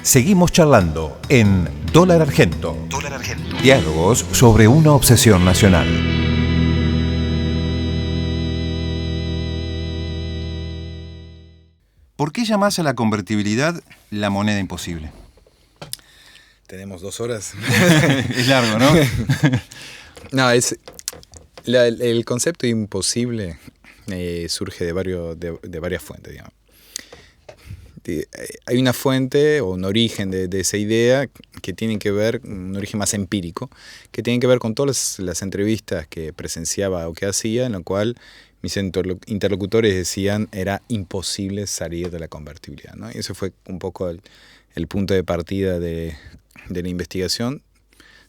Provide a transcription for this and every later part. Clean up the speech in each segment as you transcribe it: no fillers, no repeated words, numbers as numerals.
Seguimos charlando en Dólar Argento. Dólar Argento. Diálogos sobre una obsesión nacional. ¿Por qué llamás a la convertibilidad la moneda imposible? Tenemos 2 horas. Es largo, ¿no? No, el concepto imposible surge de varias fuentes, digamos. Hay una fuente o un origen de esa idea que tiene que ver, un origen más empírico, que tiene que ver con todas las entrevistas que presenciaba o que hacía, en lo cual mis interlocutores decían era imposible salir de la convertibilidad, ¿no? Y ese fue un poco el punto de partida de la investigación.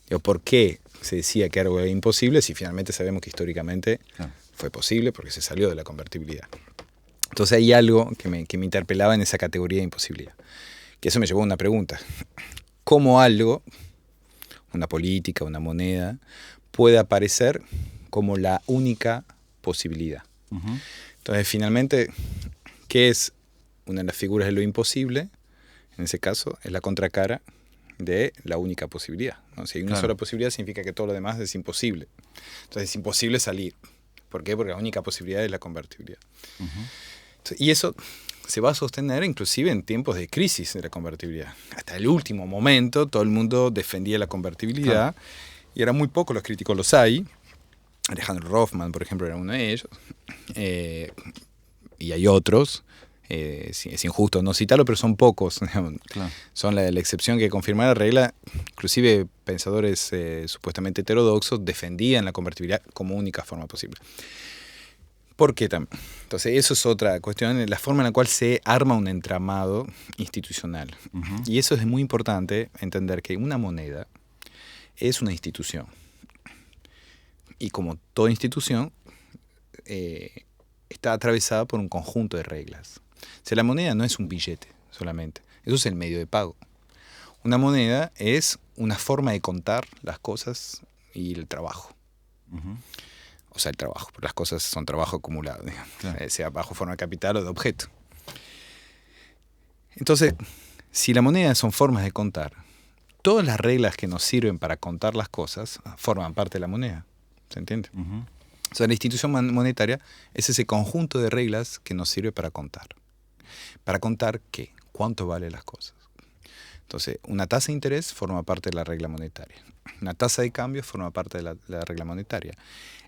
Digo, ¿por qué se decía que algo era imposible si finalmente sabemos que históricamente fue posible porque se salió de la convertibilidad? Entonces hay algo que me interpelaba en esa categoría de imposibilidad. Que eso me llevó a una pregunta. ¿Cómo algo, una política, una moneda, puede aparecer como la única posibilidad? Uh-huh. Entonces finalmente, ¿qué es una de las figuras de lo imposible? En ese caso, es la contracara de la única posibilidad, ¿no? Si hay una sola posibilidad, significa que todo lo demás es imposible. Entonces es imposible salir. ¿Por qué? Porque la única posibilidad es la convertibilidad. Uh-huh. Y eso se va a sostener inclusive en tiempos de crisis de la convertibilidad. Hasta el último momento todo el mundo defendía la convertibilidad y eran muy pocos los críticos, los hay. Alejandro Rothman, por ejemplo, era uno de ellos. Y hay otros. Es injusto no citarlo, pero son pocos. Son la excepción que confirma la regla. Inclusive pensadores supuestamente heterodoxos defendían la convertibilidad como única forma posible. ¿Por qué también? Entonces, eso es otra cuestión, la forma en la cual se arma un entramado institucional. Uh-huh. Y eso es muy importante, entender que una moneda es una institución. Y como toda institución, está atravesada por un conjunto de reglas. O sea, la moneda no es un billete solamente, eso es el medio de pago. Una moneda es una forma de contar las cosas y el trabajo. Uh-huh. O sea, el trabajo, porque las cosas son trabajo acumulado, digamos, sea bajo forma de capital o de objeto. Entonces, si la moneda son formas de contar, todas las reglas que nos sirven para contar las cosas forman parte de la moneda. ¿Se entiende? Uh-huh. O sea, la institución monetaria es ese conjunto de reglas que nos sirve para contar. ¿Para contar qué? ¿Cuánto valen las cosas? Entonces, una tasa de interés forma parte de la regla monetaria. Una tasa de cambio forma parte de la regla monetaria.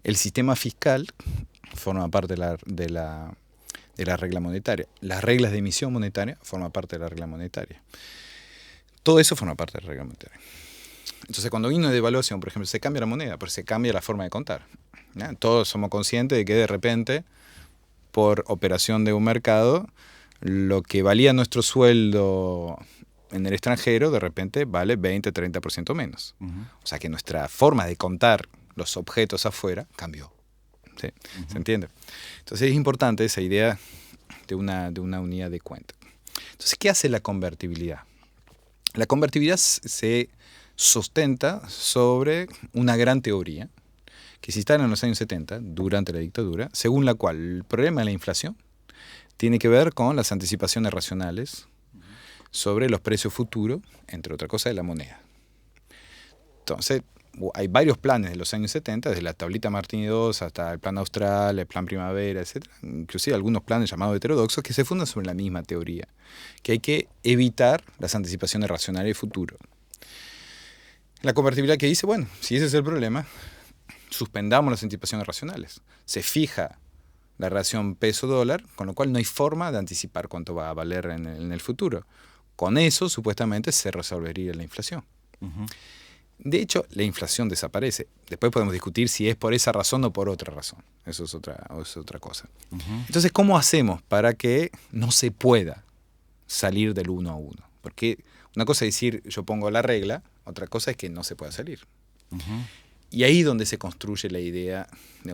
El sistema fiscal forma parte de la regla monetaria. Las reglas de emisión monetaria forman parte de la regla monetaria. Todo eso forma parte de la regla monetaria. Entonces, cuando vino de devaluación, por ejemplo, se cambia la moneda, pero se cambia la forma de contar, ¿no? Todos somos conscientes de que de repente, por operación de un mercado, lo que valía nuestro sueldo en el extranjero, de repente vale 20-30% menos. Uh-huh. O sea que nuestra forma de contar los objetos afuera cambió. ¿Sí? Uh-huh. ¿Se entiende? Entonces es importante esa idea de una unidad de cuenta. Entonces, ¿qué hace la convertibilidad? La convertibilidad se sustenta sobre una gran teoría que se instala en los años 70, durante la dictadura, según la cual el problema de la inflación tiene que ver con las anticipaciones racionales sobre los precios futuros, entre otras cosas, de la moneda. Entonces, hay varios planes de los años 70, desde la tablita Martini II hasta el plan austral, el plan primavera, etc. Inclusive algunos planes llamados heterodoxos que se fundan sobre la misma teoría, que hay que evitar las anticipaciones racionales del futuro. La convertibilidad que dice, bueno, si ese es el problema, suspendamos las anticipaciones racionales. Se fija la relación peso-dólar, con lo cual no hay forma de anticipar cuánto va a valer en el futuro. Con eso, supuestamente, se resolvería la inflación. Uh-huh. De hecho, la inflación desaparece. Después podemos discutir si es por esa razón o por otra razón. Eso es otra cosa. Uh-huh. Entonces, ¿cómo hacemos para que no se pueda salir del 1 a 1? Porque una cosa es decir, yo pongo la regla, otra cosa es que no se pueda salir. Uh-huh. Y ahí es donde se construye la idea,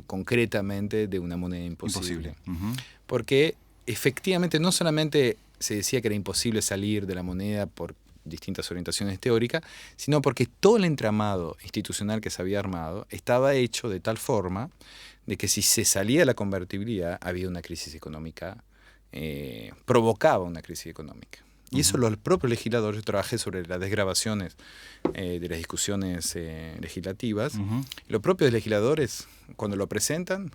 concretamente, de una moneda imposible. Uh-huh. Porque efectivamente no solamente se decía que era imposible salir de la moneda por distintas orientaciones teóricas, sino porque todo el entramado institucional que se había armado estaba hecho de tal forma de que si se salía de la convertibilidad había una crisis económica, provocaba una crisis económica. Y eso los propios legisladores, yo trabajé sobre las desgravaciones de las discusiones legislativas, los propios legisladores, cuando lo presentan,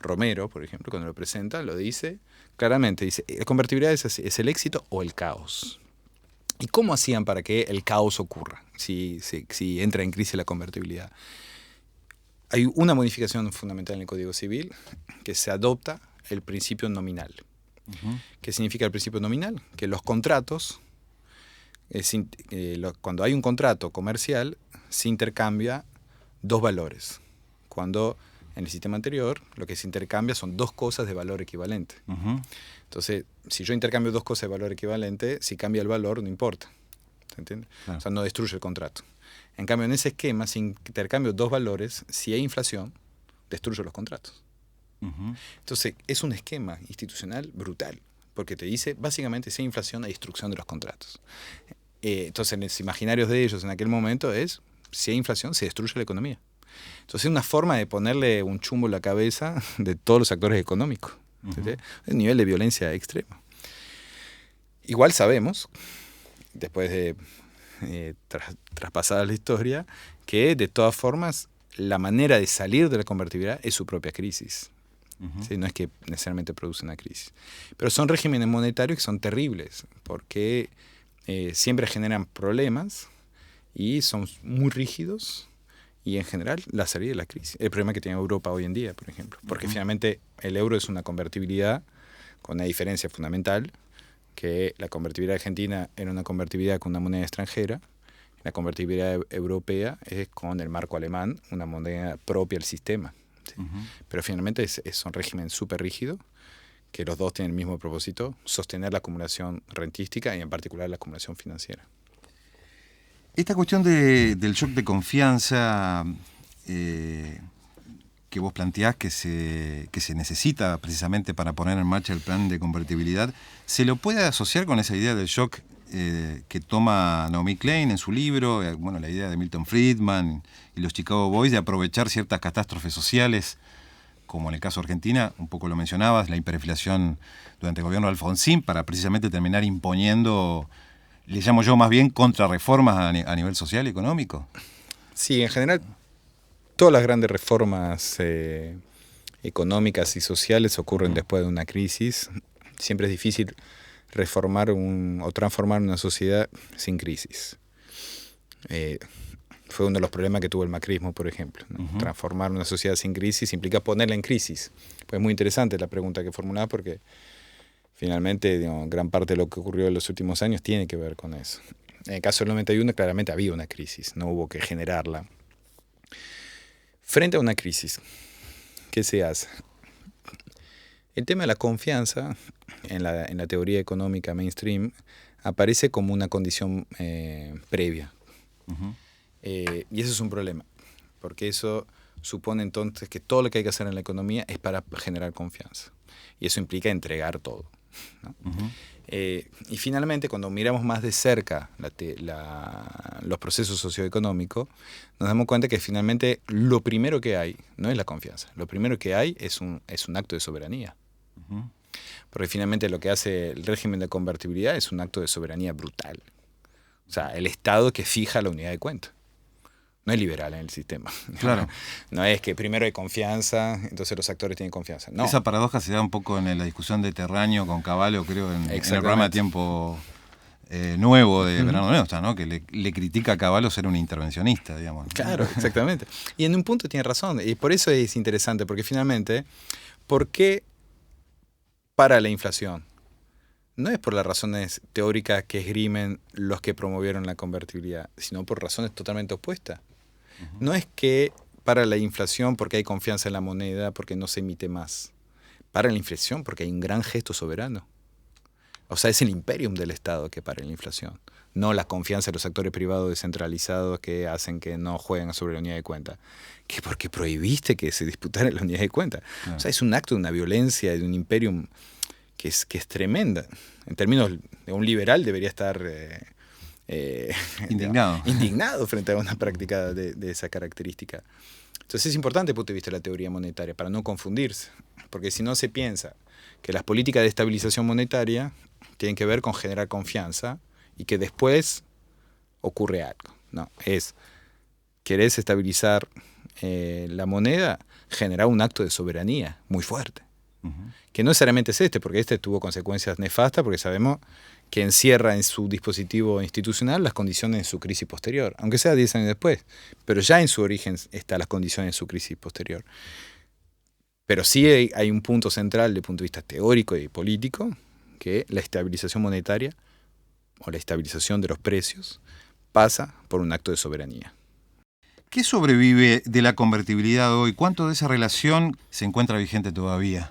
Romero, por ejemplo, cuando lo presenta, lo dice claramente, dice, la convertibilidad es el éxito o el caos. ¿Y cómo hacían para que el caos ocurra si entra en crisis la convertibilidad? Hay una modificación fundamental en el Código Civil, que se adopta el principio nominal. ¿Qué significa el principio nominal? Que los contratos, cuando hay un contrato comercial, se intercambia dos valores. Cuando en el sistema anterior lo que se intercambia son dos cosas de valor equivalente. Entonces, si yo intercambio dos cosas de valor equivalente, si cambia el valor no importa. ¿Se entiende? Claro. O sea, no destruye el contrato. En cambio, en ese esquema, si intercambio dos valores, si hay inflación, destruyo los contratos. Entonces, es un esquema institucional brutal, porque te dice, básicamente, si hay inflación, hay destrucción de los contratos. Entonces, en los imaginarios de ellos en aquel momento es, si hay inflación, se destruye la economía. Entonces, es una forma de ponerle un chumbo en la cabeza de todos los actores económicos. Es un nivel de violencia extremo. Igual sabemos, después de traspasada la historia, que de todas formas la manera de salir de la convertibilidad es su propia crisis. ¿Sí? No es que necesariamente produce una crisis. Pero son regímenes monetarios que son terribles, porque siempre generan problemas y son muy rígidos. Y en general, la salida de la crisis. El problema que tiene Europa hoy en día, por ejemplo. Porque finalmente el euro es una convertibilidad con una diferencia fundamental, que la convertibilidad argentina era una convertibilidad con una moneda extranjera. La convertibilidad europea es con el marco alemán, una moneda propia del sistema. ¿Sí? Pero finalmente son regímenes súper rígidos, que los dos tienen el mismo propósito, sostener la acumulación rentística y en particular la acumulación financiera. Esta cuestión del shock de confianza que vos planteás que se necesita precisamente para poner en marcha el plan de convertibilidad, ¿se lo puede asociar con esa idea del shock que toma Naomi Klein en su libro, la idea de Milton Friedman y los Chicago Boys de aprovechar ciertas catástrofes sociales, como en el caso de Argentina, un poco lo mencionabas, la hiperinflación durante el gobierno de Alfonsín, para precisamente terminar imponiendo, le llamo yo más bien, contrarreformas a nivel social y económico? Sí, en general, todas las grandes reformas económicas y sociales ocurren después de una crisis. Siempre es difícil reformar o transformar una sociedad sin crisis. Fue uno de los problemas que tuvo el macrismo, por ejemplo, ¿no? Transformar una sociedad sin crisis implica ponerla en crisis. Pues es muy interesante la pregunta que formulás, porque finalmente, gran parte de lo que ocurrió en los últimos años tiene que ver con eso. En el caso del 91 claramente había una crisis, no hubo que generarla. Frente a una crisis, ¿qué se hace? El tema de la confianza en la teoría económica mainstream aparece como una condición previa. Y eso es un problema, porque eso supone entonces que todo lo que hay que hacer en la economía es para generar confianza. Y eso implica entregar todo, ¿no? Y finalmente, cuando miramos más de cerca los procesos socioeconómicos, nos damos cuenta que finalmente lo primero que hay no es la confianza. Lo primero que hay es un acto de soberanía. Porque finalmente lo que hace el régimen de convertibilidad es un acto de soberanía brutal. O sea, el Estado que fija la unidad de cuenta. No es liberal en el sistema. Claro. No es que primero hay confianza, entonces los actores tienen confianza. No. Esa paradoja se da un poco en la discusión de Terraño con Cavallo, creo, en el programa de Tiempo Nuevo de Bernardo Neustadt, ¿no? Que le critica a Cavallo ser un intervencionista, digamos. Claro, exactamente. Y en un punto tiene razón. Y por eso es interesante, porque finalmente, ¿por qué para la inflación? No es por las razones teóricas que esgrimen los que promovieron la convertibilidad, sino por razones totalmente opuestas. No es que para la inflación porque hay confianza en la moneda, porque no se emite más. Para la inflación porque hay un gran gesto soberano. O sea, es el imperium del Estado que para la inflación. No la confianza de los actores privados descentralizados que hacen que no jueguen sobre la unidad de cuenta. Que porque prohibiste que se disputara la unidad de cuenta. Claro. O sea, es un acto de una violencia, de un imperium que es tremenda. En términos de un liberal debería estar indignado frente a una práctica de esa característica. Entonces es importante desde el punto de vista de la teoría monetaria, para no confundirse. Porque si no se piensa que las políticas de estabilización monetaria tienen que ver con generar confianza y que después ocurre algo. No, querés estabilizar la moneda, generar un acto de soberanía muy fuerte. Que no necesariamente es porque tuvo consecuencias nefastas, porque sabemos que encierra en su dispositivo institucional las condiciones de su crisis posterior, aunque sea 10 años después, pero ya en su origen están las condiciones de su crisis posterior. Pero sí hay un punto central desde el punto de vista teórico y político, que la estabilización monetaria o la estabilización de los precios pasa por un acto de soberanía. ¿Qué sobrevive de la convertibilidad hoy? ¿Cuánto de esa relación se encuentra vigente todavía?